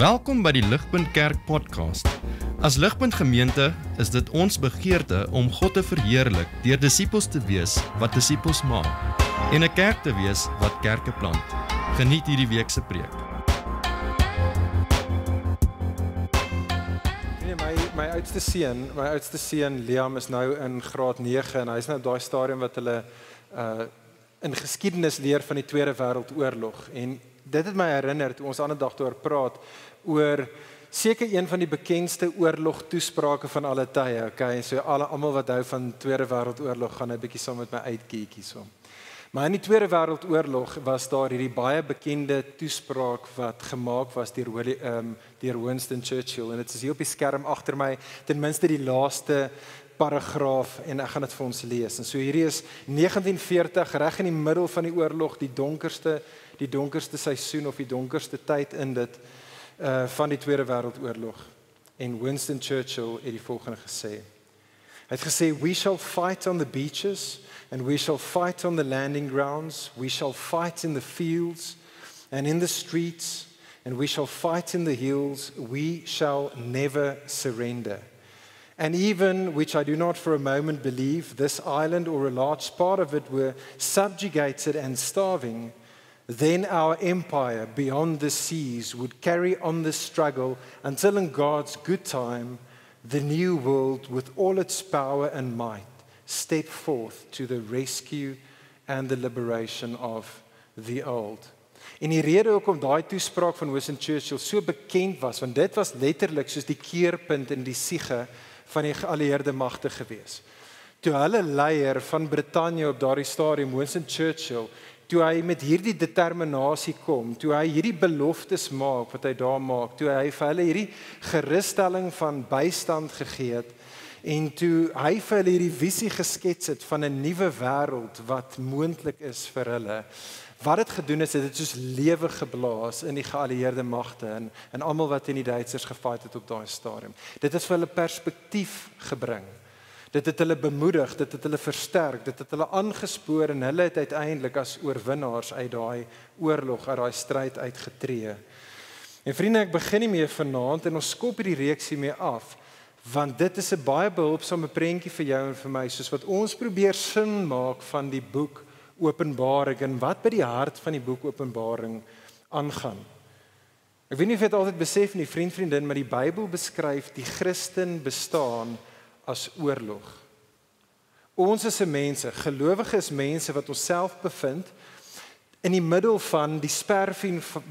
Welkom by die Ligpunt Kerk podcast. As Ligpunt Gemeente is dit ons begeerte om God te verheerlik deur disippels te wees wat disippels maak en 'n kerk te wees wat kerke plant. Geniet hierdie week se preek. My oudste seun Liam is nou in graad 9 en hy is nou op daai stadium wat hulle in geskiedenis leer van die Tweede Wêreldoorlog. En dit het my herinner toe ons ander dag oor praat oor seker een van die bekendste oorlogtoesprake van alle tye. Okay, so almal wat hou van Tweede Wêreldoorlog gaan 'n bietjie saam met my uitkyk hierso. Maar in die Tweede Wêreldoorlog was daar hierdie baie bekende toespraak wat gemaak was deur Winston Churchill en dit is hier op die skerm agter my, ten minste die laaste paragraaf en ek gaan dit vir ons lees. En so hierdie is 1940 reg in die middel van die oorlog, die donkerste seisoen of die donkerste tyd in dit van die Tweede Wêreldoorlog. En Winston Churchill het die volgende gesê. Hy het gesê, "We shall fight on the beaches and we shall fight on the landing grounds, we shall fight in the fields and in the streets and we shall fight in the hills, we shall never surrender. And even, which I do not for a moment believe, this island or a large part of it were subjugated and starving, then our empire beyond the seas would carry on this struggle until in God's good time, the new world with all its power and might step forth to the rescue and the liberation of the old." En die rede hoekom daai toespraak van Winston Churchill so bekend was, want dit was letterlik soos die keerpunt in die siege van die geallieerde magte gewees. Toe hulle leier van Brittanje op daardie stadium, Winston Churchill, toe hy met hierdie determinasie kom, toe hy hierdie beloftes maak wat hy daar maak, toe hy vir hulle hierdie gerusstelling van bystand gegee het, en toe hy vir hulle hierdie visie geskets het van 'n nuwe wêreld wat moontlik is vir hulle. Wat dit gedoen is, dit soos lewe geblaas in die geallieerde magte en almal wat in die Duitsers gefight het op daai stadium. Dit het vir hulle perspektief gebring. Dit het hulle bemoedig, dit het hulle versterk, dit het hulle aangespoor en hulle het uiteindelik as oorwinnaars uit daai oorlog, uit daai stryd uitgetree. En vriende, ek begin nie meer vanaand en ons skop hierdie reeksie mee af, want dit is 'n baie behulpsame prentjie vir jou en vir my, soos wat ons probeer sin maak van die boek Openbaring en wat by die hart van die boek Openbaring aangaan. Ek weet nie of jy dit altyd besef nie, vriendin, maar die Bybel beskryf die Christen bestaan as oorlog. Ons is mense, gelowige is mense wat onsself bevind in die middel van die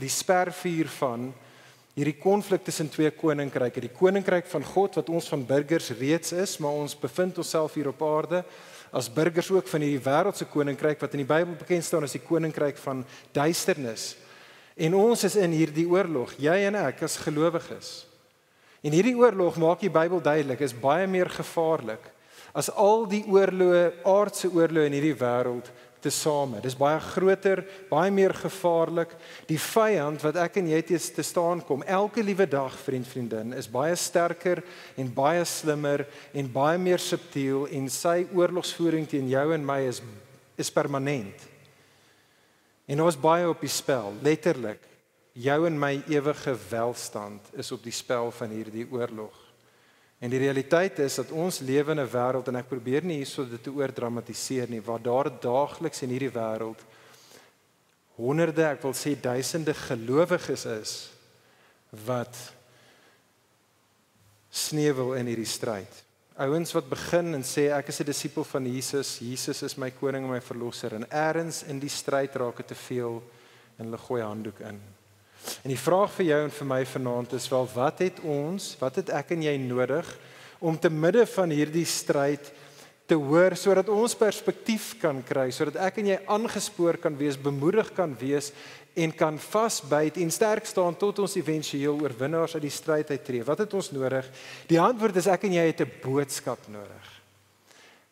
spervuur van hierdie konflik tussen twee koninkryke. Die koninkryk van God wat ons van burgers reeds is, maar ons bevind onsself hier op aarde as burgers ook van hierdie wêreldse koninkryk wat in die Bybel bekend staan as die koninkryk van duisternis. En ons is in hierdie oorlog, jy en ek as gelowiges. En hierdie oorlog, maak die Bybel duidelik, is baie meer gevaarlik as al die oorloë, aardse oorloë in hierdie wêreld tesame. Dis baie groter, baie meer gevaarlik. Die vyand wat ek en jy te staan kom, elke liewe dag, vriendin, is baie sterker en baie slimmer en baie meer subtiel en sy oorlogsvoering teen jou en my is permanent. En daar is baie op die spel, letterlik. Jou en my ewige welstand is op die spel van hierdie oorlog. En die realiteit is dat ons lewe in 'n wêreld, en ek probeer nie hierso dit te oordramatiseer nie, waar daar daagliks in hierdie wêreld honderde, ek wil sê duisende gelowiges is wat sneuwel in hierdie stryd. Ouens wat begin en sê ek is 'n disipel van Jesus, Jesus is my koning en my verlosser, en ergens in die stryd raak dit te veel en hulle gooi handdoek in. En die vraag vir jou en vir my vanaand is wel, wat het ek en jy nodig om te midde van hierdie stryd te hoor, sodat ons perspektief kan kry, sodat ek en jy aangespoor kan wees, bemoedig kan wees en kan vasbyt en sterk staan tot ons éventueel oorwinnaars uit die stryd uittreë. Wat het ons nodig? Die antwoord is ek en jy het 'n boodskap nodig.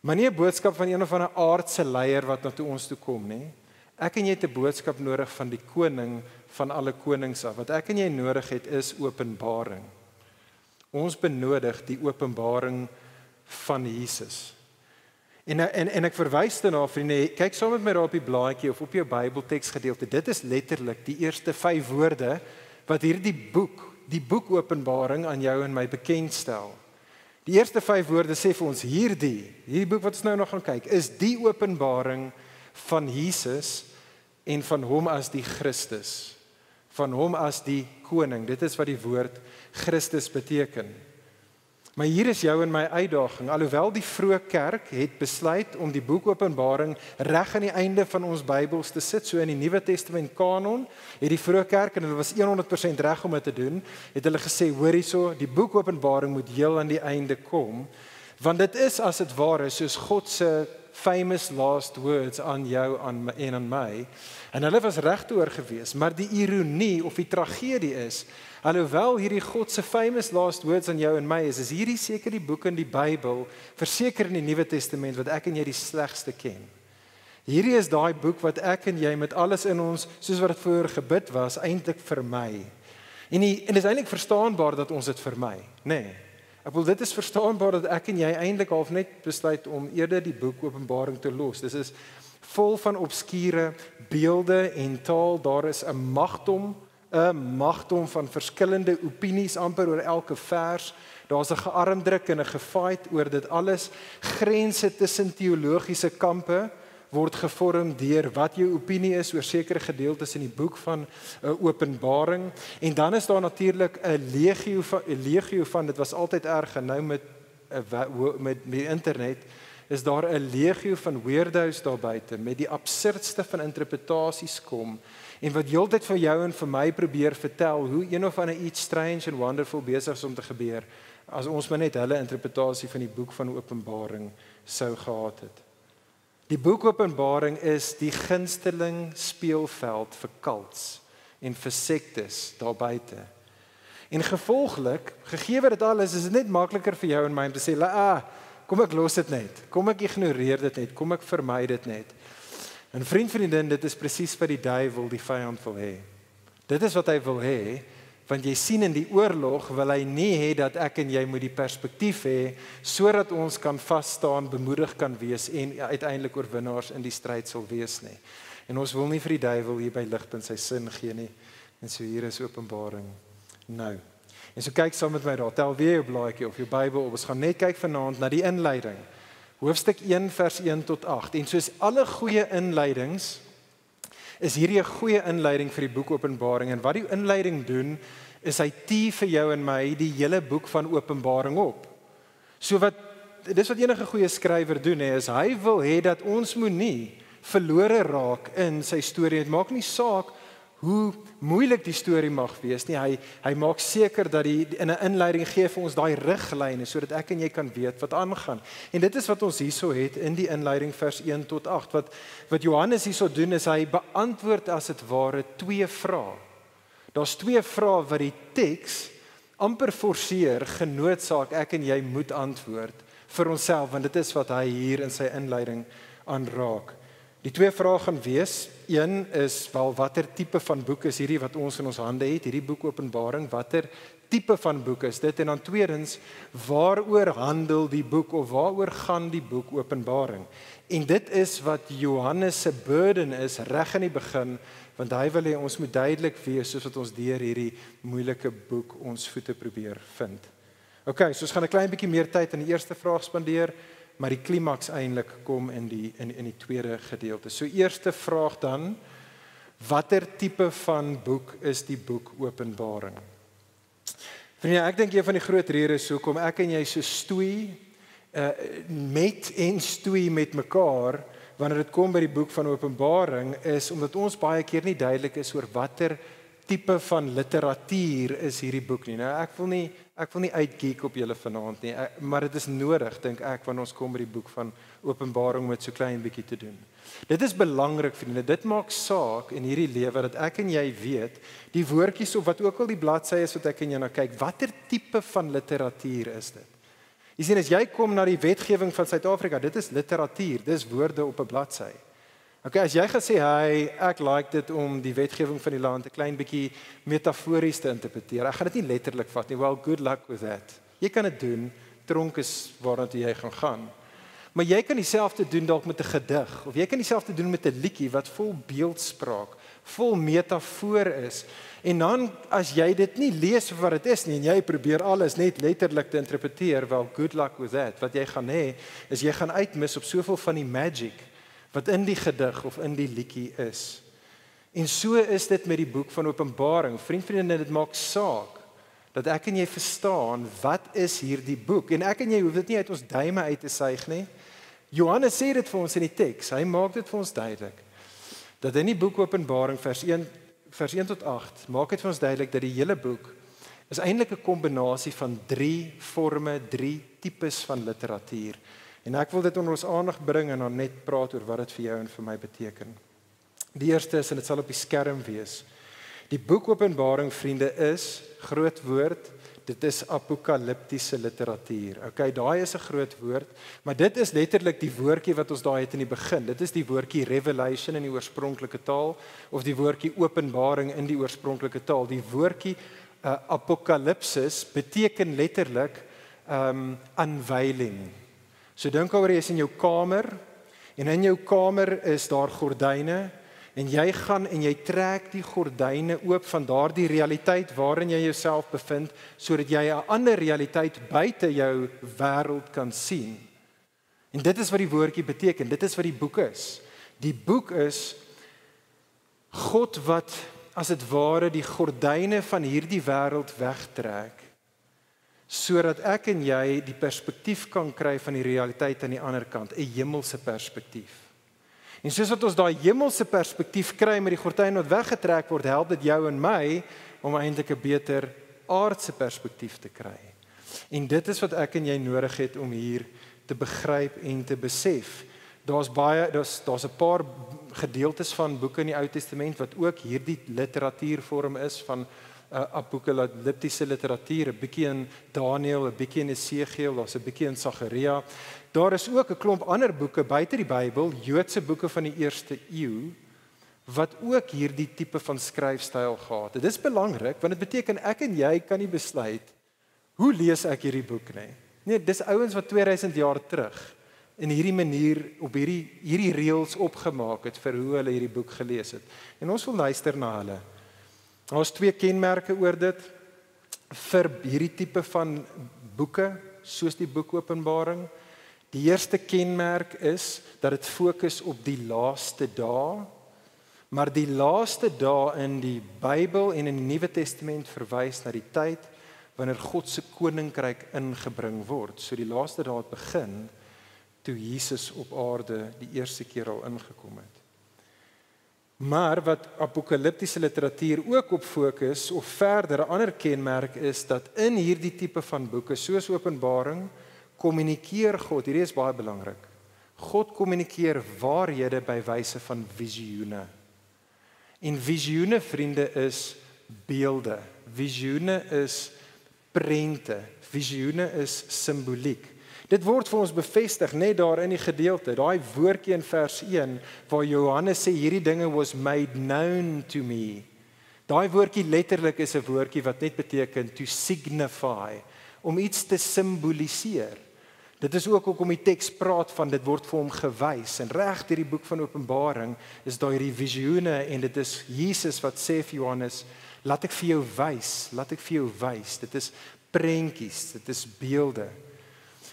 Maar nie 'n boodskap van een of ander aardse leier wat na toe ons toe kom nie. Ek en jy het 'n boodskap nodig van die koning van alle konings af. Wat ek en jy nodig het is openbaring. Ons benodig die openbaring van Jesus. En ek verwys daarna, vriende, kyk saam met my daar op die blaadjie of op jou Bybelteks gedeelte. Dit is letterlik die eerste 5 woorde wat hierdie boek die boek Openbaring aan jou en my bekendstel. Die eerste 5 woorde sê vir ons hierdie boek wat ons nou nog gaan kyk, is die openbaring van Jesus en van hom as die Christus, van hom as die koning. Dit is wat die woord Christus beteken. Maar hier is jou en my uitdaging. Alhoewel die vroeë kerk het besluit om die boek Openbaring reg aan die einde van ons Bybels te sit, so in die Nuwe Testament kanon, het die vroeë kerk, en hulle was 100% reg om dit te doen, het hulle gesê, hoor hierso, die boek Openbaring moet heel aan die einde kom, want dit is as dit ware soos God se famous last words aan jou en aan my, en hulle was regtoe gewees, maar die ironie of die tragedie is, alhoewel hierdie God se famous last words aan jou en my is hierdie seker die boek in die Bybel, verseker in die Nuwe Testament, wat ek en jy die slegste ken. Hierdie is daai boek wat ek en jy met alles in ons, soos wat dit voor gebid was, eintlik vermy. En dit is eintlik verstaanbaar dat ons dit vermy, nee. Ek wil dit is verstaanbaar dat ek en jy eintlik half net besluit om eerder die boek Openbaring te los. Dit is vol van obskure beelde en taal, daar is 'n magdom van verskillende opinies amper oor elke vers. Daar's 'n gearmdruk en 'n gefight oor dit alles. Grense tussen teologiese kampe word gevorm deur wat jou opinie is oor sekere gedeeltes in die boek van Openbaring. En dan is daar natuurlik 'n legio van dit was altyd erg en nou met die internet is daar 'n legio van weirdos daar buite met die absurdste van interpretasies kom en wat heeltyd vir jou en vir my probeer vertel hoe een of ander iets strange and wonderful besig is om te gebeur as ons maar net hulle interpretasie van die boek van Openbaring sou gehad het. Die boek Openbaring is die gunsteling speelveld vir cults en vir sektes daar buite. En gevolglik, gegee dit alles, is dit net makliker vir jou en my om te sê, kom ek los dit net, kom ek ignoreer dit net, kom ek vermy dit net. En vriendin, dit is presies wat die duiwel, die vyand wil hê. Dit is wat hy wil hê, want jy sien in die oorlog wil hy nie hê dat ek en jy moet die perspektief hê, sodat ons kan vas staan, bemoedig kan wees en uiteindelik oorwinnaars in die stryd sal wees nie. En ons wil nie vir die duiwel hier by Ligpunt sy sin gee nie. En so hier is Openbaring nou. En so kyk saam met my daar, tel weer jou blaadjie of jou Bybel op, ons gaan net kyk vanaand na die inleiding. Hoofstuk 1 vers 1 tot 8. En soos alle goeie inleidings, is hierdie 'n goeie inleiding vir die boek Openbaring. En wat die inleiding doen, is hy tee vir jou en my die hele boek van Openbaring op. So dis wat enige goeie skrywer doen, is hy wil hê dat ons moet nie verlore raak in sy storie. Dit maak nie saak hoe moeilik die storie mag wees nie. Hy maak seker dat in 'n inleiding gee vir ons daai riglyne sodat ek en jy kan weet wat aangaan. En dit is wat ons hierso het in die inleiding vers 1 tot 8. Wat Johannes hierso doen is hy beantwoord as dit ware 2 vrae. Daar's 2 vrae wat die teks amper forceer genootsaak ek en jy moet antwoord vir onsself, want dit is wat hy hier in sy inleiding aanraak. Die 2 vrae gaan wees, een is wel watter tipe van boek is hierdie wat ons in ons hande het, hierdie boek Openbaring, watter tipe van boek is dit, en dan tweedens, waaroor handel die boek of waaroor gaan die boek Openbaring? En dit is wat Johannes se burden is reg in die begin, want hy wil hê ons moet duidelik wees soos wat ons deur hierdie moeilike boek ons voete probeer vind. Okay, so ons gaan 'n klein bietjie meer tyd aan die eerste vraag spandeer, maar die klimaks eintlik kom in die tweede gedeelte. So eerste vraag dan, watter tipe van boek is die boek Openbaring? Vriende, ek dink een van die groot redes hoekom ek en jy so stoei met mekaar wanneer dit kom by die boek van Openbaring is omdat ons baie keer nie duidelik is oor watter tipe van literatuur is hierdie boek nie. Nou ek wil nie uitgeek op julle vanaand nie, maar dit is nodig dink ek wanneer ons kom by die boek van Openbaring om dit so klein bietjie te doen. Dit is belangrik vriende, dit maak saak in hierdie lewe dat ek en jy weet die woordjies of wat ook al die bladsy is wat ek en jy na kyk, watter tipe van literatuur is dit? Jy sien as jy kom na die wetgewing van Suid-Afrika, dit is literatuur, dis woorde op 'n bladsy. Okay, as jy gesê, ek like dit om die wetgewing van die land 'n klein bietjie metafories te interpreteer. Ek gaan dit nie letterlik vat nie. Well, good luck with that. Jy kan dit doen, tronk is waarna toe jy gaan. Maar jy kan dieselfde doen dalk met 'n gedig of jy kan dieselfde doen met 'n liedjie wat vol beeldspraak, vol metafoor is. En dan as jy dit nie lees vir wat dit is nie en jy probeer alles net letterlik te interpreteer, well, good luck with that. Wat jy gaan hê is jy gaan uitmis op soveel van die magic wat in die gedig of in die liedjie is. En so is dit met die boek van Openbaring. Vriende, dit maak saak dat ek en jy verstaan wat is hierdie boek. En ek en jy hoef dit nie uit ons duime uit te suig nie. Johannes sê dit vir ons in die teks. Hy maak dit vir ons duidelik. Dat in die boek Openbaring vers 1 tot 8 maak dit vir ons duidelik dat die hele boek is eintlik 'n kombinasie van 3 forme, 3 tipes van literatuur. En ek wil dit onder ons aandag bring en dan net praat oor wat dit vir jou en vir my beteken. Die eerste is, en dit sal op die skerm wees, die boek Openbaring, vriende, is, groot woord, dit is apokaliptiese literatuur. Okay, daai is 'n groot woord, maar dit is letterlik die woordjie wat ons daai het in die begin. Dit is die woordjie revelation in die oorspronklike taal, of die woordjie openbaring in die oorspronklike taal. Die woordjie apokalipsis beteken letterlik unveiling. So dink oor, jy is in jou kamer, en in jou kamer is daar gordyne, en jy gaan en jy trek die gordyne oop van daardie realiteit waarin jy jouself bevind, sodat jy 'n ander realiteit buite jou wêreld kan sien. En dit is wat die woordjie beteken, dit is wat die boek is. Die boek is God wat, as dit ware, die gordyne van hierdie wêreld wegtrek, sodat ek en jy die perspektief kan kry van die realiteit aan die ander kant, 'n hemelse perspektief. En soos wat ons daai hemelse perspektief kry met die gordyn wat weggetrek word, help dit jou en my om eintlik 'n beter aardse perspektief te kry. En dit is wat ek en jy nodig het om hier te begryp en te besef. Daar's 'n paar gedeeltes van boeke in die Ou Testament wat ook hierdie literatuurvorm is van apokaliptiese literatuur, 'n bietjie in Daniël, 'n bietjie in Esegiel, daar's 'n bietjie in Sagaria. Daar is ook 'n klomp ander boeke buite die Bybel, Joodse boeke van die 1ste eeu, wat ook hierdie tipe van skryfstyl gehad het. Dit is belangrik, want dit beteken ek en jy kan nie besluit, hoe lees ek hierdie boek nie? Nee, dis ouens wat 2000 jaar terug in hierdie manier, op hierdie reëls opgemaak het vir hoe hulle hierdie boek gelees het. En ons wil luister na hulle. Daar's 2 kenmerke oor dit vir hierdie tipe van boeke, soos die boek Openbaring. Die eerste kenmerk is dat dit fokus op die laaste dae, maar die laaste dae in die Bybel en in die Nuwe Testament verwys na die tyd wanneer God se koninkryk ingebring word. So die laaste dae het begin toe Jesus op aarde die eerste keer al ingekom het. Maar wat apokaliptiese literatuur ook op fokus, of verder 'n ander kenmerk is, dat in hierdie tipe van boeke, soos Openbaring, kommunikeer God, hierdie is baie belangrik, God kommunikeer waarhede by wyse van visioene. En visioene, vriende, is beelde. Visioene is prente. Visioene is simboliek. Dit word vir ons bevestig net daar in die gedeelte, daai woordjie in vers 1 waar Johannes sê hierdie dinge was made known to me. Daai woordjie letterlik is 'n woordjie wat net beteken to signify, om iets te simboliseer. Dit is ook hoekom die teks praat van dit word vir hom gewys. En reg deur die boek van Openbaring is daar hierdie visioene en dit is Jesus wat sê vir Johannes, laat ek vir jou wys, laat ek vir jou wys. Dit is prentjies, dit is beelde.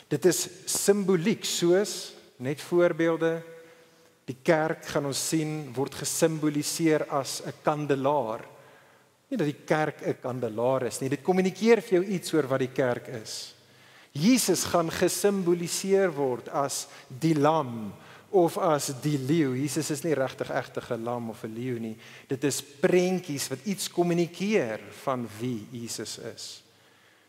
Dit is simboliek, soos, net voorbeelde, die kerk gaan ons sien, word gesimboliseer as 'n kandelaar. Nie dat die kerk 'n kandelaar is nie, dit kommunikeer vir jou iets oor wat die kerk is. Jesus gaan gesimboliseer word as die lam, of as die leeu. Jesus is nie regtig egte lam of 'n leeu nie. Dit is prentjies wat iets kommunikeer van wie Jesus is.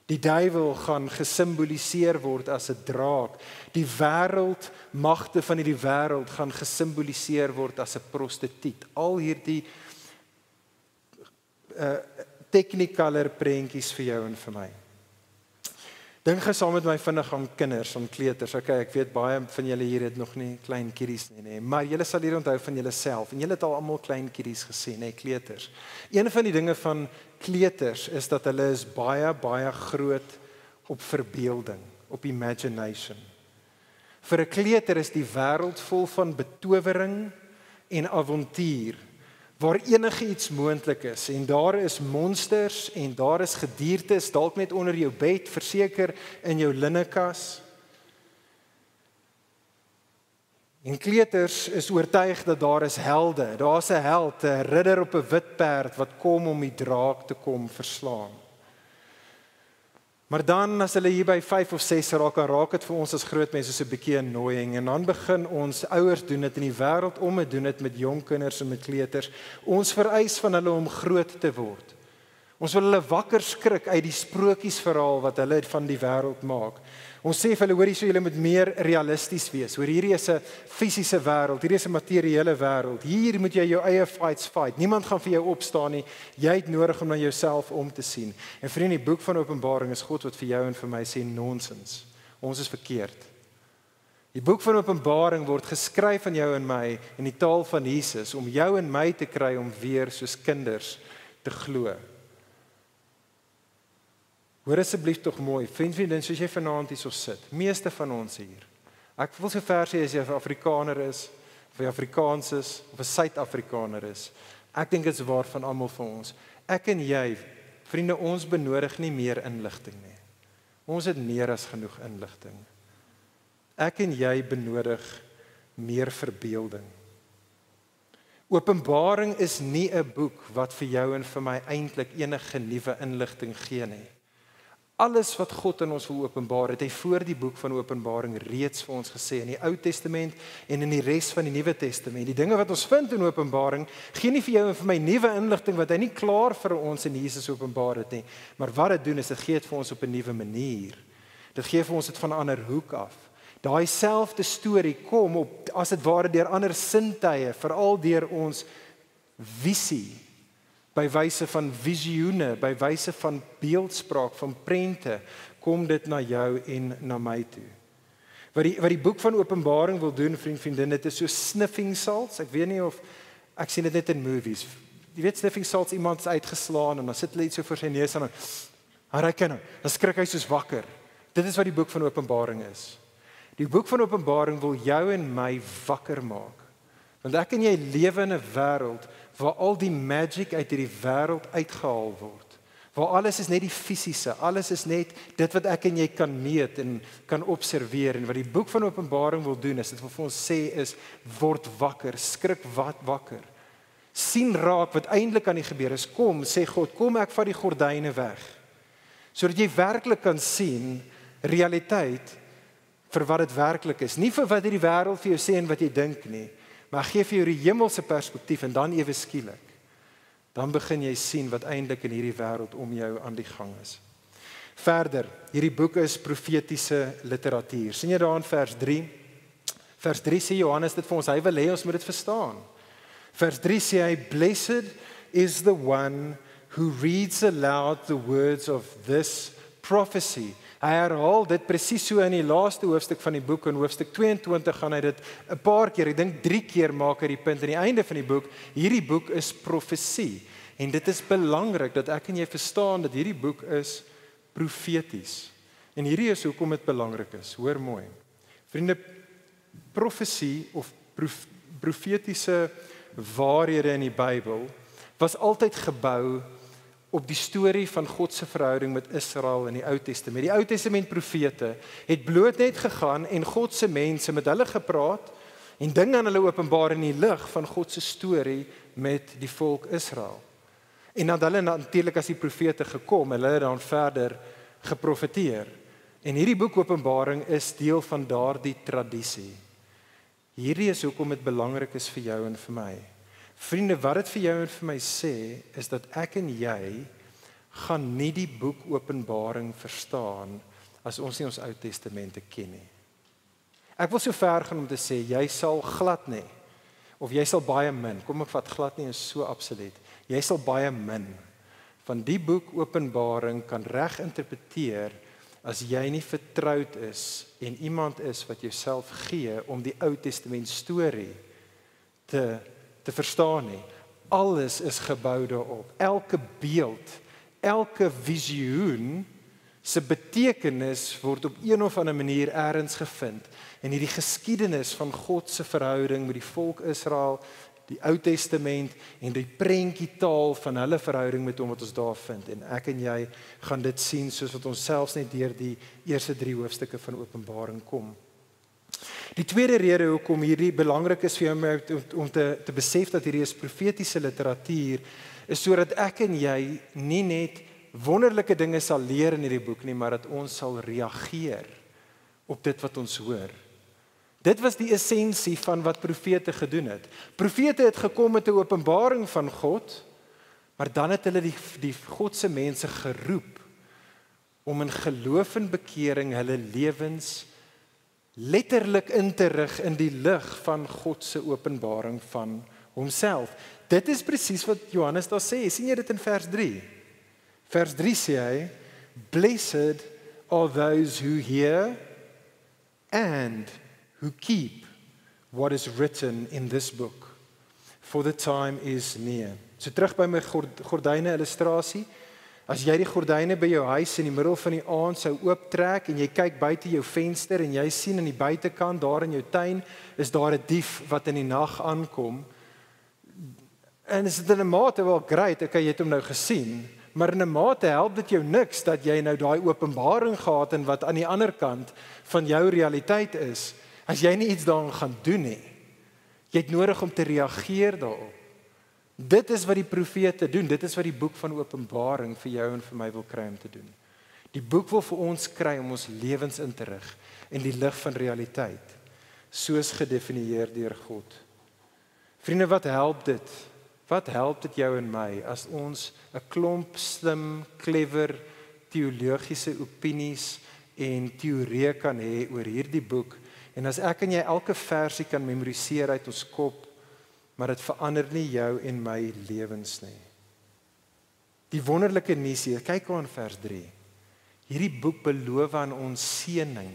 Die duiwel gaan gesimboliseer word as 'n draak. Die wêreld, magte van hierdie wêreld gaan gesimboliseer word as 'n prostituut. Al hierdie technicolor prentjies vir jou en vir my. Dink saam met my vinnig aan kinders, aan kleuters. Okay, ek weet baie van julle hier het nog nie klein kiddies nie, maar julle sal hier onthou van julleself en julle het al almal klein kiddies gesien, kleuters. Een van die dinge van kleuters is dat hulle is baie groot op verbeelding, op imagination. Vir 'n kleuter is die wêreld vol van betowering en avontuur. waar enige iets moontlik is, en daar is monsters, en daar is gediertes, dalk net onder jou bed, verseker in jou linnekas. En kleuters is oortuig dat daar is helde, daar is 'n held, 'n ridder op 'n wit perd, wat kom om die draak te kom verslaan. Maar dan, as hulle hier by 5 of 6 raak dit vir ons as groot mense so 'n bietjie annoying, en dan begin ons, ouers doen dit in die wêreld om het doen dit met jong kinders en met kleuters, ons vereis van hulle om groot te word. Ons wil hulle wakker skrik uit die sprokiesverhaal wat hulle van die wêreld maak. Ons sê vir hulle, hoor hierso, julle moet meer realisties wees. Hoor, hierdie is 'n fisiese wêreld, hierdie is 'n materiële wêreld. Hier moet jy jou eie fights fight. Niemand gaan vir jou opstaan nie. Jy het nodig om na jouself om te sien. En vriende, die boek van Openbaring is God wat vir jou en vir my sê nonsens. Ons is verkeerd. Die boek van Openbaring word geskryf aan jou en my in die taal van Jesus om jou en my te kry om weer soos kinders te glo. Hoor asseblief tog mooi, vriendin, soos jy vanaand hier so sit, meeste van ons hier. Ek wil so ver sê as jy 'n Afrikaner is, of jy Afrikaans is, of 'n Suid-Afrikaner is. Ek dink dit is waar van almal van ons. Ek en jy, vriende, ons benodig nie meer inligting nie. Ons het meer as genoeg inligting. Ek en jy benodig meer verbeelding. Openbaring is nie 'n boek wat vir jou en vir my eintlik enige nuwe inligting gee nie. Alles wat God in ons wil openbaar, het hy voor die boek van Openbaring reeds vir ons gesê in die Ou Testament en in die res van die Nuwe Testament. Die dinge wat ons vind in Openbaring gee nie vir jou en vir my nuwe inligting wat hy nie klaar vir ons in Jesus openbaar het nie, maar wat dit doen is dit gee dit vir ons op 'n nuwe manier. Dit gee vir ons dit van 'n ander hoek af. Daai selfde storie kom op as dit ware deur ander sintuie, veral deur ons visie. By wyse van visioene, by wyse van beeldspraak, van prente, kom dit na jou en na my toe. Wat die boek van Openbaring wil doen, vriendin, dit is so sniffing salts. Ek weet nie of, ek sien dit net in movies. Jy weet sniffing salts, iemand is uitgeslaan en dan sit hulle iets so voor sy neus en dan ruik hy nou, dan skrik hy soos wakker. Dit is wat die boek van Openbaring is. Die boek van Openbaring wil jou en my wakker maak. Want ek en jy lewe in 'n wêreld waar al die magic uit hierdie wêreld uitgehaal word. Waar alles is net die fisiese, alles is net dit wat ek en jy kan meet en kan observeer. En wat die boek van Openbaring wil doen is, dit wil vir ons sê is, word wakker, skrik wat wakker. Sien raak wat eintlik aan die gebeur is. Kom, sê God, kom ek vat die gordyne weg. Sodat jy werklik kan sien realiteit vir wat dit werklik is. Nie vir wat hierdie wêreld vir jou sê en wat jy dink nie. Maar gee vir jou die hemelse perspektief en dan ewe skielik. Dan begin jy sien wat eintlik in hierdie wêreld om jou aan die gang is. Verder, hierdie boek is profetiese literatuur. Sien jy daar in vers 3? Vers 3 sê Johannes dit vir ons, hy wil hê ons moet dit verstaan. Vers 3 sê hy, "Blessed is the one who reads aloud the words of this prophecy." Hy herhaal dit presies so in die laaste hoofstuk van die boek, in hoofstuk 22 gaan hy dit 'n paar keer, ek dink 3 keer maak hy die punt aan die einde van die boek, hierdie boek is profesie. En dit is belangrik dat ek en jy verstaan dat hierdie boek is profeties. En hierdie is hoekom dit belangrik is. Hoor mooi. Vriende, profesie of profetiese waarhede in die Bybel was altyd gebou op die storie van God se verhouding met Israel in die Ou Testament. Die Ou Testament profete het bloot net gegaan en God se mense met hulle gepraat en dinge aan hulle openbaar in die lig van God se storie met die volk Israel. En dan hulle natuurlik as die profete gekom, hulle het dan verder geprofeteer. En hierdie boek Openbaring is deel van daardie tradisie. Hierdie is hoekom dit belangrik is vir jou en vir my. Vriende, wat dit vir jou en vir my sê, is dat ek en jy gaan nie die boek Openbaring verstaan as ons nie ons Ou Testamente ken nie. Ek wil so ver gaan om te sê, jy sal glad nie, of jy sal baie min, kom ek vat glad nie is so absoluut, jy sal baie min van die boek Openbaring kan reg interpreteer as jy nie vertroud is en iemand is wat jouself gee om die Ou Testament storie te verstaan nie. Alles is gebou daarop. Elke beeld, elke visioen se betekenis word op een of ander manier ergens gevind. En hierdie geskiedenis van God se verhouding met die volk Israel die Ou Testament en die prentjietaal van hulle verhouding met hom wat ons daar vind. En ek en jy gaan dit sien soos wat ons selfs net deur die eerste 3 hoofstukke van Openbaring kom. Die tweede rede hoekom hierdie belangrik is vir jou om te besef dat hierdie is profetiese literatuur, is sodat ek en jy nie net wonderlike dinge sal leer in hierdie boek nie, maar dat ons sal reageer op dit wat ons hoor. Dit was die essensie van wat profete gedoen het. Profete het gekom met 'n openbaring van God, maar dan het hulle die Godse mense geroep om in geloof en bekering hulle lewens letterlik in te rig in die lig van God se openbaring van homself. Dit is presies wat Johannes daar sê. Sien jy dit in vers 3? Vers 3 sê hy, "Blessed are those who hear and who keep what is written in this book, for the time is near." So terug by my gordyne illustrasie. As jy die gordyne by jou huis in die middel van die aand sou ooptrek en jy kyk buite jou venster en jy sien aan die buitekant daar in jou tuin is daar 'n dief wat in die nag aankom. En is dit in 'n mate wel great, okay, jy het hom nou gesien, maar in 'n mate help dit jou niks dat jy nou daai openbaring gehad en wat aan die ander kant van jou realiteit is, as jy nie iets daaraan gaan doen nie. Jy het nodig om te reageer daarop. Dit is wat die profete doen, dit is wat die boek van Openbaring vir jou en vir my wil kry om te doen. Die boek wil vir ons kry om ons lewens in te rig in die lig van realiteit, soos gedefinieer deur God. Vriende, wat help dit? Wat help dit jou en my as ons 'n klomp slim, clever, teologiese opinies en teorieë kan hê oor hierdie boek, en as ek en jy elke versie kan memoriseer uit ons kop, maar dit verander nie jou en my lewens nie. Die wonderlike nuus hier, kyk aan vers 3. Hierdie boek beloof aan ons seëning.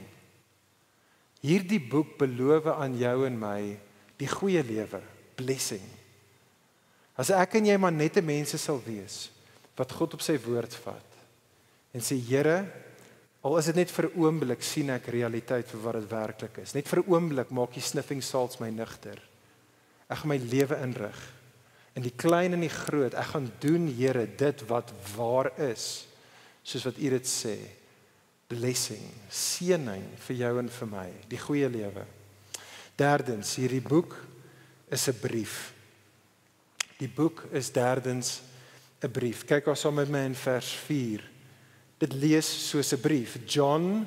Hierdie boek beloof aan jou en my die goeie lewe, blessing. As ek en jy maar net 'n mense sal wees wat God op sy woord vat en sê, Here, al is dit net vir 'n oomblik sien ek realiteit vir wat dit werklik is. Net vir 'n oomblik maak die sniffing salts my nigter. Ek gaan my lewe inrig. In die klein en die groot, ek gaan doen, Here, dit wat waar is, soos wat U dit sê. Blessing, seëning vir jou en vir my, die goeie lewe. Derdens, hierdie boek is 'n brief. Die boek is derdens 'n brief. Kyk ons saam met my in vers 4. Dit lees soos 'n brief. John,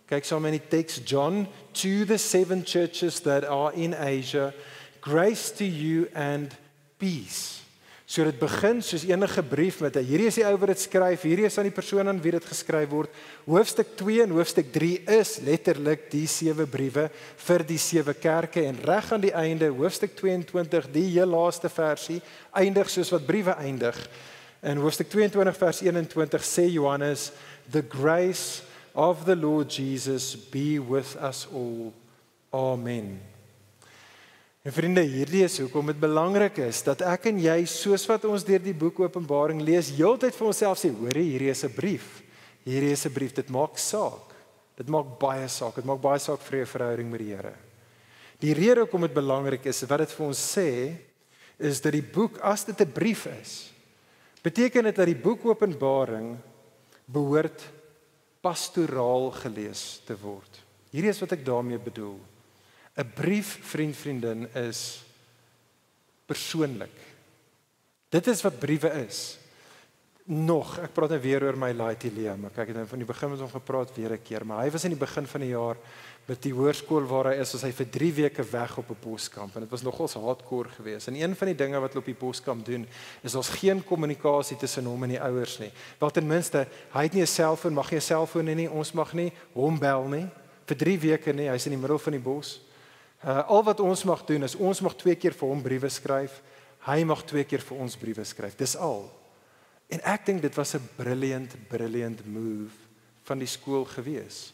kyk saam in die teks, John, to the 7 churches that are in Asia, grace to you and peace. So dit begin soos enige brief met hierdie is die ou wat dit skryf, hierdie is aan die persoon aan wie dit geskryf word. Hoofstuk 2 en hoofstuk 3 is letterlik die 7 briewe vir die 7 kerke en reg aan die einde, hoofstuk 22, die heel laaste versie, eindig soos wat briewe eindig. In hoofstuk 22 vers 21 sê Johannes, the grace of the Lord Jesus be with us all. Amen. En vriende, hierdie is hoekom dit belangrik is dat ek en jy, soos wat ons deur die boek Openbaring lees, heeltyd vir onsself sê, hoor, hierdie is 'n brief. Hierdie is 'n brief, dit maak saak. Dit maak baie saak. Dit maak baie saak vir jou verhouding met die Here. Die rede hoekom dit belangrik is, wat dit vir ons sê, is dat die boek, as dit 'n brief is, beteken dit dat die boek Openbaring behoort pastoraal gelees te word. Hierdie is wat ek daarmee bedoel. 'n Brief, vriendin, is persoonlik. Dit is wat briewe is. Ek praat nou weer oor my laaitie Liam, maar kyk, ek het nou van die begin met hom gepraat weer 'n keer, maar hy was in die begin van die jaar met die hoërskool waar hy is, was hy vir 3 weke weg op 'n boskamp, en dit was nogals hardcore geweest. En een van die dinge wat hulle op die boskamp doen, is ons geen kommunikasie tussen hom en die ouers nie. Wel ten minste, hy het nie 'n selfoon, mag nie 'n selfoon hê nie, ons mag nie hom bel nie, vir 3 weke nie, hy's in die middel van die bos. Al wat ons mag doen is, ons mag 2 keer vir hom briewe skryf, hy mag 2 keer vir ons briewe skryf, dis al. En ek dink dit was 'n brilliant move van die skool gewees.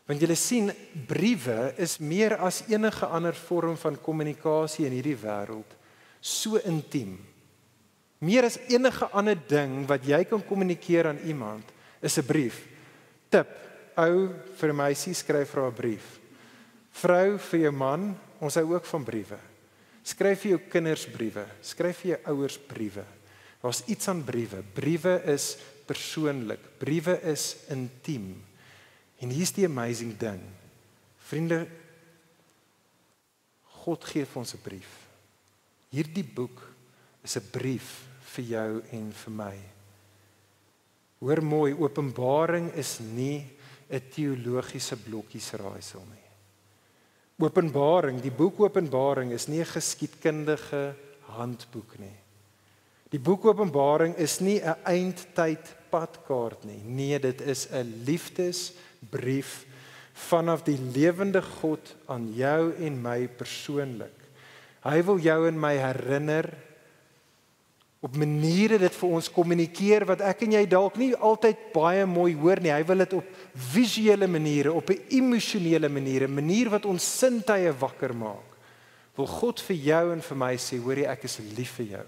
Want julle sien, briewe is meer as enige ander vorm van kommunikasie in hierdie wêreld, so intiem. Meer as enige ander ding wat jy kan kommunikeer aan iemand, is 'n brief. Tip, ou vir 'n meisie, skryf vir haar 'n brief. Vrou vir jou man, ons hou ook van briewe. Skryf vir jou kinders briewe, skryf vir jou ouers briewe. Daar's iets aan briewe. Briewe is persoonlik, briewe is intiem. En hier's die amazing ding. Vriende, God gee vir ons 'n brief. Hierdie boek is 'n brief vir jou en vir my. Hoor mooi, Openbaring is nie 'n teologiese blokkiesraaisel nie. Openbaring, die boek Openbaring is nie 'n geskiedkundige handboek nie. Die boek Openbaring is nie 'n eindtyd padkaart nie. Nee, dit is 'n liefdesbrief vanaf die lewende God aan jou en my persoonlik. Hy wil jou en my herinner, op maniere dit vir ons kommunikeer, wat ek en jy dalk nie altyd baie mooi hoor nie. Hy wil dit op visuele maniere, op 'n emosionele manier, 'n manier wat ons sintuie wakker maak. Wil God vir jou en vir my sê, hoor jy, ek is lief vir jou.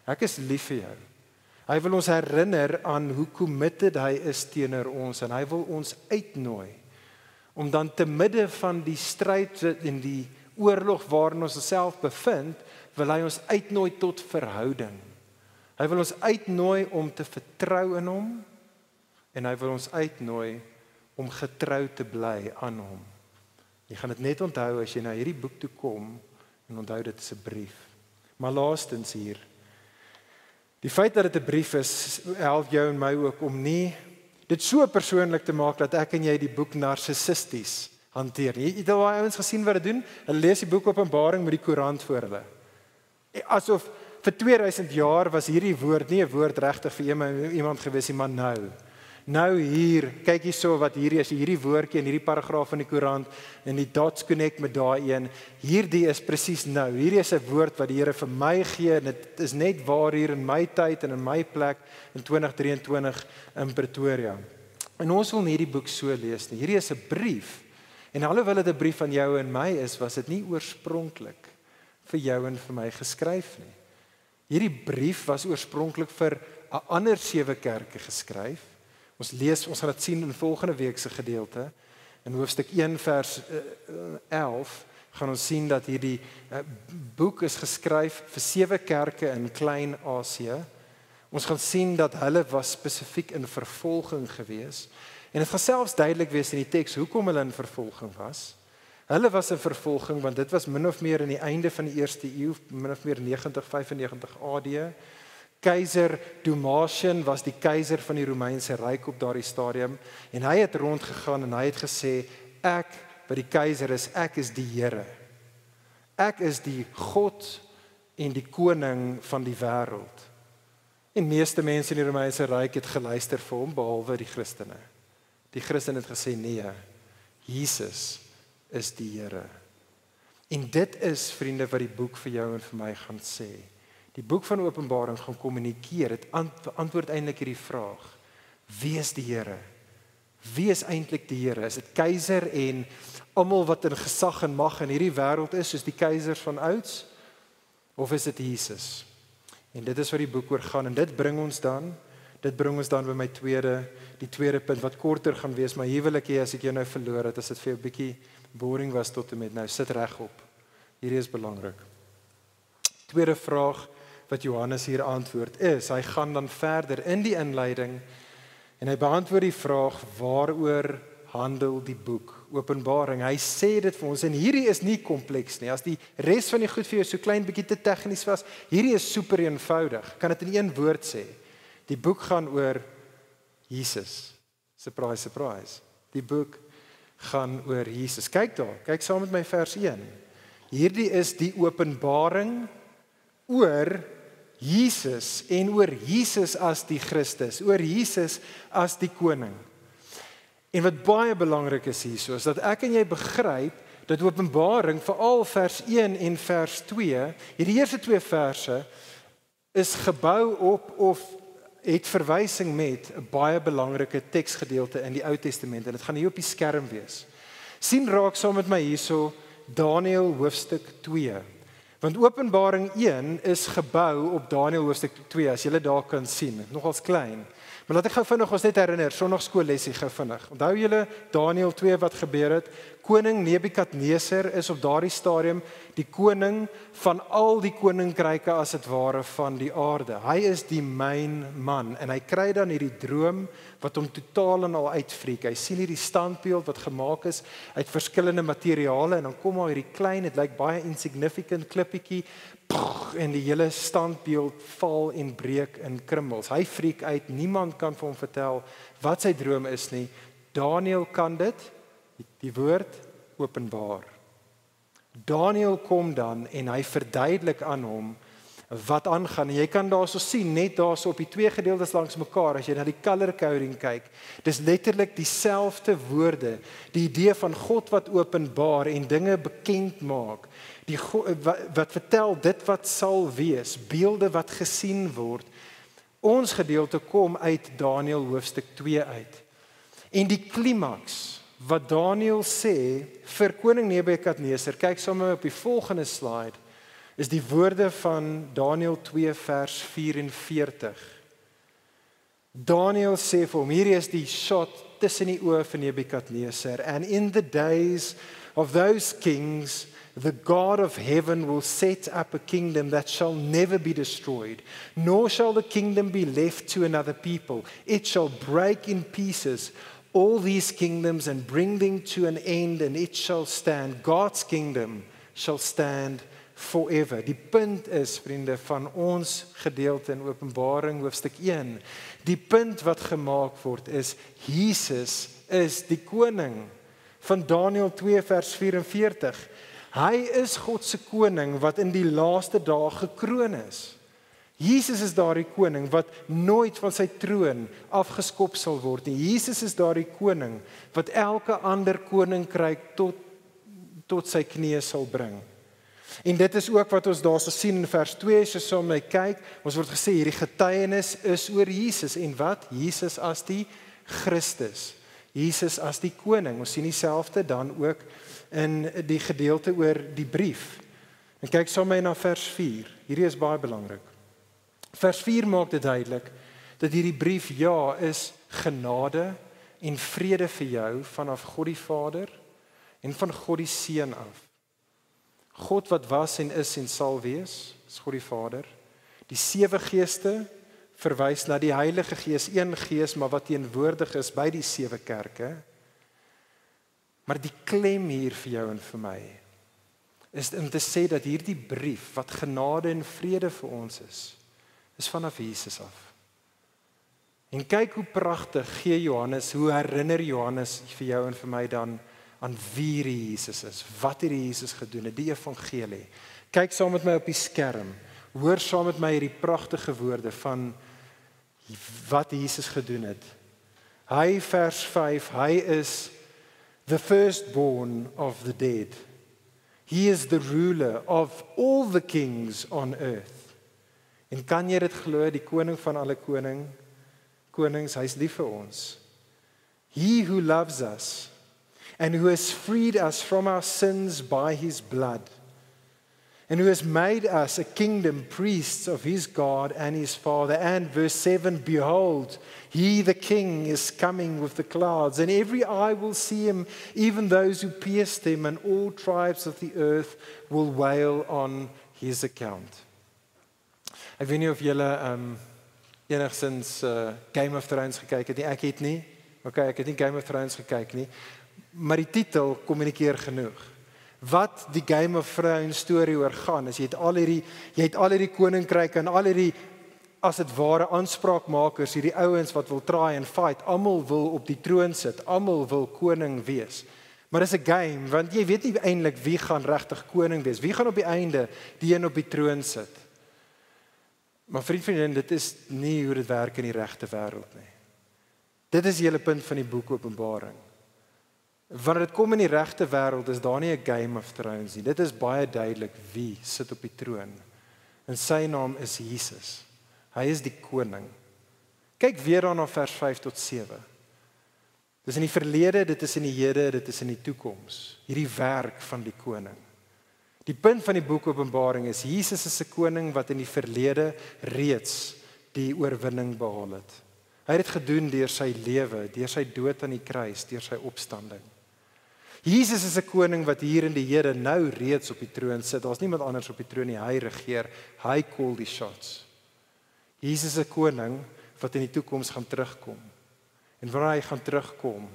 Ek is lief vir jou. Hy wil ons herinner aan hoe committed hy is teenoor ons, en hy wil ons uitnooi om dan te midde van die stryd en die oorlog waarin ons osself bevind, wil hy ons uitnooi tot verhouding. Hy wil ons uitnooi om te vertrou in hom, en hy wil ons uitnooi om getrou te bly aan hom. Jy gaan dit net onthou as jy na hierdie boek toe kom, en onthou dit is 'n brief. Maar laastens hier, die feit dat dit 'n brief is, help jou en my ook om nie dit so persoonlik te maak dat ek en jy die boek narcissisties hanteer. Jy het al ouens gesien wat dit doen? Hulle lees die boek Openbaring met die koerant voor hulle. Asof vir 2000 jaar was hierdie woord nie 'n woord regtig vir iemand gewees nie, maar nou. Nou hier, kyk hierso wat hierdie is, hierdie woordjie en hierdie paragraaf in die koerant en die dots connect met daai een. Hierdie is presies nou. Hierdie is 'n woord wat die Here vir my gee en dit is net waar hier in my tyd en in my plek in 2023 in Pretoria. En ons wil nie hierdie boek so lees nie. Hierdie is 'n brief. En alhoewel dit 'n brief aan jou en my is, was dit nie oorspronklik vir jou en vir my geskryf nie. Hierdie brief was oorspronklik vir 'n ander 7 kerke geskryf. Ons gaan dit sien in volgende week se gedeelte. In hoofstuk 1 vers 11 gaan ons sien dat hierdie boek is geskryf vir 7 kerke in Klein-Asië. Ons gaan sien dat hulle was spesifiek in vervolging gewees. En dit gaan selfs duidelik wees in die teks hoekom hulle in vervolging was. Hulle was in vervolging want dit was min of meer in die einde van die 1ste eeu, min of meer 95 AD. Keiser Domitian was die keiser van die Romeinse Ryk op daardie stadium en hy het rondgegaan en hy het gesê, ek wat die keiser is, ek is die Here. Ek is die God en die koning van die wêreld. En meeste mense in die Romeinse Ryk het geluister vir hom, behalwe die Christene. Die Christene het gesê, nee, Jesus is die Here. En dit is, vriende, wat die boek vir jou en vir my gaan sê. Die boek van Openbaring gaan kommunikeer, het antwoord eintlik hierdie vraag. Wie is die Here? Wie is eintlik die Here? Is dit keiser en almal wat in gesag en mag in hierdie wêreld is, soos die keisers van ouds? Of is dit Jesus? En dit is wat die boek oor gaan, en dit bring ons dan by my die tweede punt, wat korter gaan wees, maar hier wil ek hê, as ek jou nou verloor het, as dit vir jou 'n bietjie boring was tot en met nou, sit regop. Hierdie is belangrik. Tweede vraag wat Johannes hier antwoord is, hy gaan dan verder in die inleiding, en hy beantwoord die vraag, waaroor handel die boek Openbaring? Hy sê dit vir ons, en hierdie is nie kompleks nie, as die res van die goed vir jou so klein bietjie te tegnies was, hierdie is super eenvoudig, kan dit in een woord sê, die boek gaan oor Jesus. Surprise, surprise. Die boek gaan oor Jesus. Kyk daar, kyk saam met my vers 1. Hierdie is die openbaring oor Jesus en oor Jesus as die Christus, oor Jesus as die koning. En wat baie belangrik is hierso, is dat ek en jy begryp dat Openbaring, veral vers 1 en vers 2, hierdie eerste 2 verse is gebou op of het verwysing met 'n baie belangrike teksgedeelte in die Ou Testament, en dit gaan hier op die skerm wees. Sien raak saam met my hierso Daniël hoofstuk 2. Want Openbaring 1 is gebou op Daniël hoofstuk 2, as julle daar kan sien, nogals klein. Maar laat ek gou vinnig ons net herinner, sonnaarskoollesie gou vinnig. Onthou julle Daniël 2 wat gebeur het? Koning Nebukadneser is op daardie stadium die koning van al die koninkryke as dit ware van die aarde. Hy is die main man en hy kry dan hierdie droom wat hom totaal en al uitfreek. Hy sien hierdie standbeeld wat gemaak is uit verskillende materiale en dan kom maar hierdie klein, dit lyk baie insignificant klippietjie en die hele standbeeld val en breek in krummels. Hy freak uit, niemand kan vir hom vertel wat sy droom is nie. Daniël kan dit, die woord openbaar. Daniël kom dan en hy verduidelik aan hom wat aangaan. En jy kan daarso sien, net daarso op die twee gedeeltes langs mekaar, as jy na die color coding kyk, dis letterlik dieselfde woorde, die idee van God wat openbaar en dinge bekend maak, wat vertel dit wat sal wees, beelde wat gesien word. Ons gedeelte kom uit Daniël hoofstuk 2 uit. En die klimaks wat Daniël sê vir koning Nebukadneser, kyk sommer op die volgende slide, is die woorde van Daniël 2 vers 44. Daniël sê vir hom, hierdie is die shot tussen die oë van Nebukadneser, and in the days of those kings, the God of heaven will set up a kingdom that shall never be destroyed, nor shall the kingdom be left to another people. It shall break in pieces all these kingdoms and bring them to an end, and it shall stand. God's kingdom shall stand forever. Die punt is, vriende, van ons gedeelte in Openbaring hoofstuk 1, die punt wat gemaak word is, Jesus is die koning. Van Daniël 2 vers 44. Hy is God se koning wat in die laaste dae gekroon is. Jesus is daardie koning wat nooit van sy troon afgeskop sal word nie. Jesus is daardie koning wat elke ander koninkryk tot sy knieë sal bring. En dit is ook wat ons daarso sien in vers 2, as jy saam met my kyk, ons word gesê hierdie getuienis is oor Jesus en wat? Jesus as die Christus. Jesus as die koning. Ons sien dieselfde dan ook in die gedeelte oor die brief. En kyk saam met my na vers 4. Hierdie is baie belangrik. Vers 4 maak dit duidelik dat hierdie brief is genade en vrede vir jou vanaf God die Vader en van God die Seun af. God wat was en is en sal wees, is God die Vader. Die 7 geeste verwys na die Heilige Gees, een gees, maar wat teenwoordig is by die 7 kerke. Maar die klem hier vir jou en vir my is om te sê dat hierdie brief wat genade en vrede vir ons is vanaf Jesus af. En kyk hoe pragtig gee Johannes, hoe herinner Johannes vir jou en vir my dan aan wie die Jesus is, wat hierdie Jesus gedoen het, die evangelie. Kyk saam met my op die skerm, hoor saam met my hierdie pragtige woorde van wat Jesus gedoen het. Hy, vers 5, hy is the firstborn of the dead. He is the ruler of all the kings on earth. En kan jy dit glo, die koning van alle konings, hy is lief vir ons. He who loves us and who has freed us from our sins by his blood, and who has made us a kingdom, priests of his God and his Father. And verse 7, behold, he the king is coming with the clouds, and every eye will see him, even those who pierced him, and all tribes of the earth will wail on his account. Ek weet nie of julle enigstens Game of Thrones gekyk het nie, ek het nie. Okay, ek het nie Game of Thrones gekyk nie, maar die titel kommunikeer genoeg. Wat die Game of Thrones storie oor gaan, is jy het al hierdie koninkryke en al hierdie, as dit ware aanspraakmakers, hierdie ouens wat wil try and fight, almal wil op die troon sit, almal wil koning wees. Maar dis 'n game, want jy weet nie eintlik wie gaan regtig koning wees, wie gaan op die einde die een op die troon sit. Maar vriendin, dit is nie hoe dit werk in die regte wêreld nie. Dit is die hele punt van die boek Openbaring. Wanneer dit kom in die regte wêreld, is daar nie 'n Game of Thrones nie. Dit is baie duidelik wie sit op die troon. En sy naam is Jesus. Hy is die koning. Kyk weer dan na vers 5 tot 7. Dis in die verlede, dit is in die hede, dit is in die toekoms. Hierdie werk van die koning. Die punt van die boek Openbaring is, Jesus is 'n koning wat in die verlede reeds die oorwinning behaal het. Hy het dit gedoen deur sy lewe, deur sy dood aan die kruis, deur sy opstanding. Jesus is 'n koning wat hier in die Here nou reeds op die troon sit. Daar's niemand anders op die troon nie, hy regeer, hy call die shots. Jesus is 'n koning wat in die toekoms gaan terugkom. En wanneer hy gaan terugkom,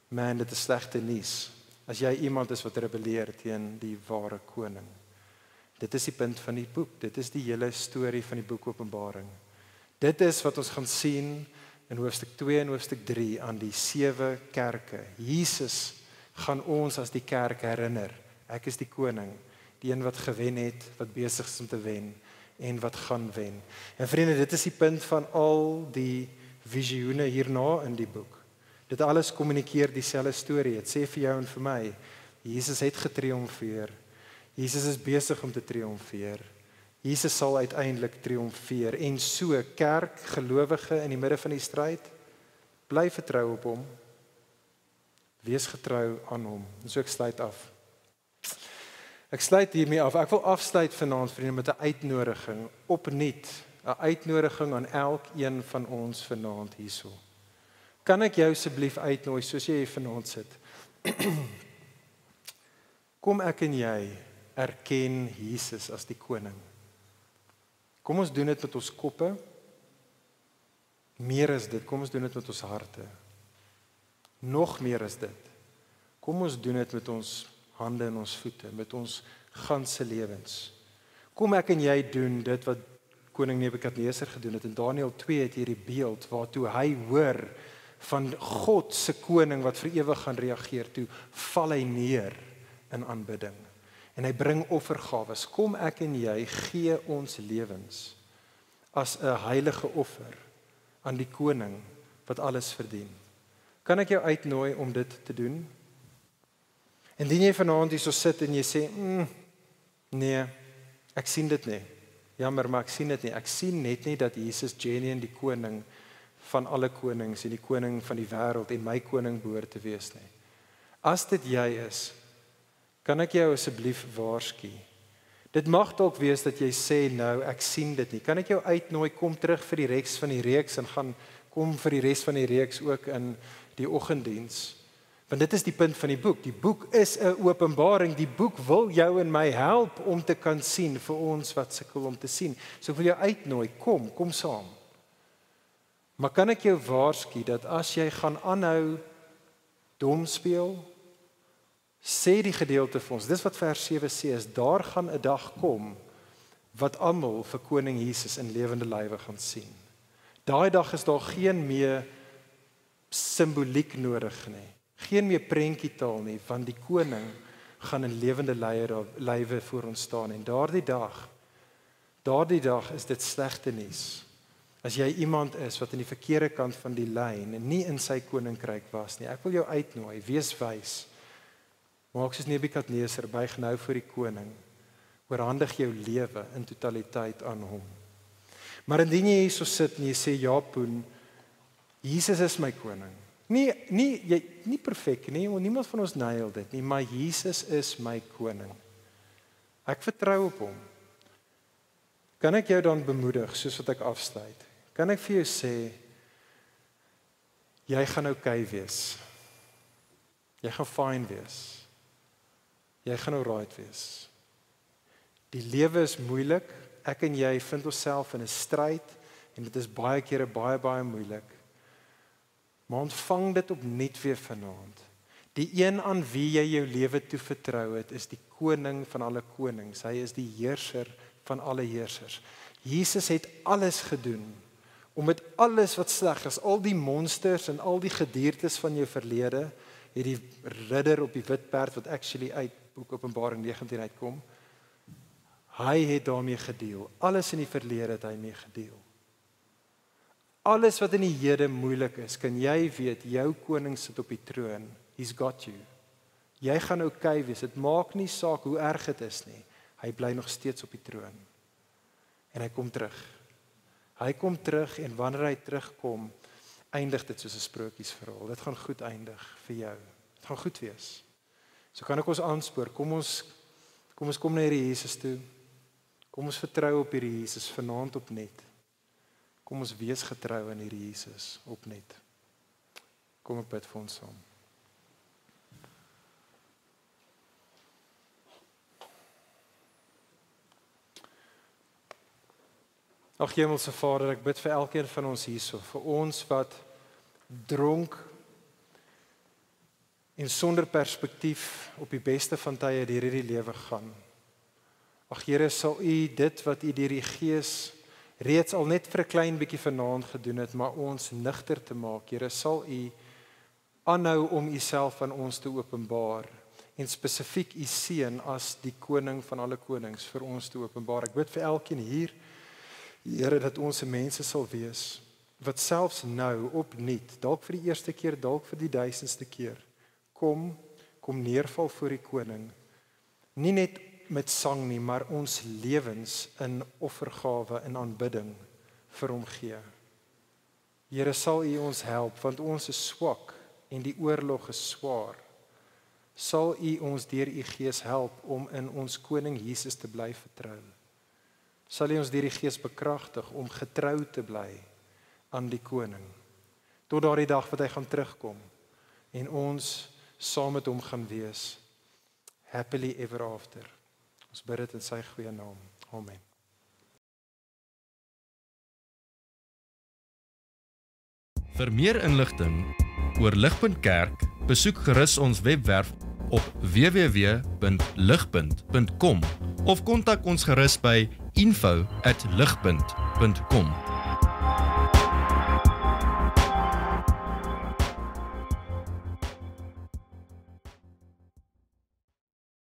man, dit is slegte nuus. As jy iemand is wat rebelleer teen die ware koning. Dit is die punt van die boek. Dit is die hele storie van die boek Openbaring. Dit is wat ons gaan sien in hoofstuk 2 en hoofstuk 3 aan die 7 kerke. Jesus gaan ons as die kerk herinner. Ek is die koning, die een wat gewen het, wat besig is om te wen en wat gaan wen. En vriende, dit is die punt van al die visioene hierna in die boek. Dit alles kommunikeer dieselfde storie. Het sê vir jou en vir my, Jesus het getriomfeer. Jesus is besig om te triomfeer. Jesus sal uiteindelik triomfeer. En so, kerk, gelowige in die midde van die stryd, bly vertrou op hom. Wees getrou aan hom. En so ek sluit af. Ek sluit hiermee af. Ek wil afsluit vanaand, vriende, met 'n uitnodiging, opnuut, 'n uitnodiging aan elkeen van ons vanaand hierso. Kan ek jou asseblief uitnooi soos jy hier vanaand sit? Kom ek en jy erken Jesus as die koning. Kom ons doen dit met ons koppe. Meer as dit, kom ons doen dit met ons harte. Nog meer as dit. Kom ons doen dit met ons hande en ons voete, met ons ganse lewens. Kom ek en jy doen dit wat koning Nebukadneser gedoen het. In Daniël 2 het hierdie beeld waartoe hy hoor van God se koning wat vir ewig gaan reageer, toe val hy neer in aanbidding. En hy bring offergawes. Kom ek en jy gee ons lewens as 'n heilige offer aan die koning wat alles verdien. Kan ek jou uitnooi om dit te doen? Indien jy vanaand hier so sit en jy sê, nee, ek sien dit nie. Jammer, maar ek sien dit nie. Ek sien net nie dat Jesus genuine die koning van alle konings en die koning van die wêreld en my koning behoort te wees nie. As dit jy is, kan ek jou asseblief waarsku. Dit mag dalk wees dat jy sê, nou, ek sien dit nie. Kan ek jou uitnooi, kom terug vir die res van die reeks en gaan kom vir die res van die reeks ook in die oggenddiens. Want dit is die punt van die boek. Die boek is 'n openbaring. Die boek wil jou en my help om te kan sien vir ons wat sukkel om te sien. So ek wil jou uitnooi, kom saam. Maar kan ek jou waarsku dat as jy gaan aanhou dom speel, sê die gedeelte vir ons, dis wat vers 7 sê, is daar gaan 'n dag kom wat almal vir koning Jesus in lewende lywe gaan sien. Daai dag is daar geen meer simboliek nodig nie. Geen meer prentjietaal nie, want die koning gaan in lewende lywe voor ons staan. En daardie dag is dit slegte nuus. As jy iemand is wat aan die verkeerde kant van die lyn en nie in sy koninkryk was nie, ek wil jou uitnooi, wees wys. Maak soos Nebukadneser, buig nou voor die koning. Oorhandig jou lewe in totaliteit aan hom. Maar indien jy hier so sit en jy sê, ja, Poen, Jesus is my koning. Nie perfek nie, want niemand van ons nail dit nie, maar Jesus is my koning. Ek vertrou op hom. Kan ek jou dan bemoedig, soos wat ek afsluit? Kan ek vir jou sê, jy gaan okay wees. Jy gaan fine wees. Jy gaan alright wees. Die lewe is moeilik. Ek en jy vind onsself in 'n stryd en dit is baie kere baie moeilik. Maar ontvang dit opnuut weer vanaand. Die een aan wie jy jou lewe toe vertrou het, is die koning van alle konings. Hy is die heerser van alle heersers. Jesus het alles gedoen om met alles wat sleg is, al die monsters en al die gediertes van jou verlede, het die ridder op die wit perd wat actually uit boek Openbaring 19 uitkom, hy het daarmee gedeel. Alles in die verlede het hy mee gedeel. Alles wat in die hede moeilik is, kan jy weet, jou koning sit op die troon. He's got you. Jy gaan okay wees. Dit maak nie saak hoe erg dit is nie. Hy bly nog steeds op die troon. En hy kom terug. Hy kom terug en wanneer hy terugkom, eindig dit soos 'n sprokiesverhaal. Dit gaan goed eindig vir jou. Dit gaan goed wees. So kan ek ons aanspoor, kom ons Kom ons kom na hierdie Jesus toe. Kom ons vertrou op hierdie Jesus vanaand op net. Kom ons wees getrou in hierdie Jesus op net. Kom ek bid vir ons saam. Ag Hemelse Vader, ek bid vir elkeen van ons hierso, vir ons wat dronk en sonder perspektief op die beste van tye deur hierdie lewe gaan. Ag Here, sal U dit wat U deur die Gees reeds al net vir 'n klein bietjie vanaand gedoen het, maar ons nigter te maak. Here, sal U aanhou om U self aan ons te openbaar en spesifiek U seun as die koning van alle konings vir ons te openbaar. Ek bid vir elkeen hier, Here, dat ons mense sal wees wat selfs nou opnuut, dalk vir die eerste keer, dalk vir die 1000ste keer, kom neerval voor die koning. Nie net met sang nie, maar ons lewens in offergawe en aanbidding vir hom gee. Here, sal U ons help, want ons is swak en die oorlog is swaar. Sal U ons deur U Gees help om in ons koning Jesus te bly vertrou. Sal U ons deur die Gees bekragtig om getrou te bly aan die koning, tot daardie dag wat hy gaan terugkom en ons saam met hom gaan wees, happily ever after. Ons bid dit in sy goeie naam. Amen. Vir meer inligting oor Ligpunt Kerk, besoek gerus ons webwerf op www.ligpunt.com of kontak ons gerus by info@ligpunt.com.